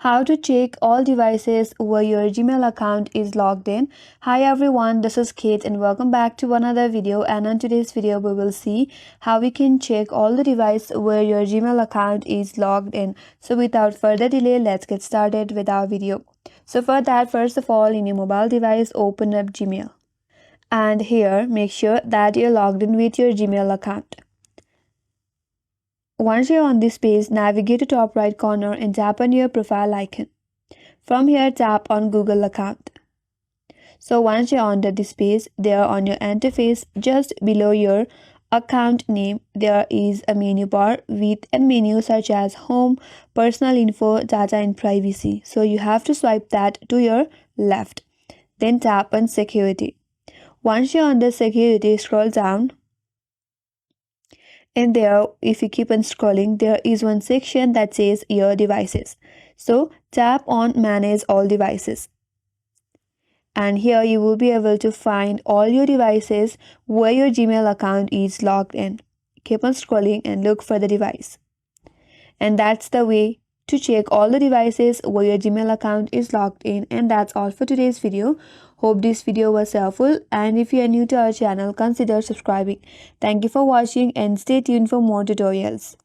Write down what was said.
How to check all devices where your Gmail account is logged in. Hi everyone, this is Kate and welcome back to another video, and on today's video we will see how we can check all the devices where your Gmail account is logged in. So without further delay, let's get started with our video. So for that, first of all, in your mobile device, open up Gmail. And here, make sure that you're logged in with your Gmail account. Once you're on this page, navigate to top right corner and tap on your profile icon. From here, tap on Google account. So once you're under this page, there on your interface, just below your account name, there is a menu bar with a menu such as Home, Personal Info, Data and Privacy. So you have to swipe that to your left. Then tap on Security. Once you're under Security, scroll down. And there, if you keep on scrolling, there is one section that says Your Devices. So tap on Manage All Devices. And here you will be able to find all your devices where your Gmail account is logged in. Keep on scrolling and look for the device. And that's the way to check all the devices where your Gmail account is logged in. And that's all for today's video. Hope this video was helpful, and if you are new to our channel, consider subscribing. Thank you for watching and stay tuned for more tutorials.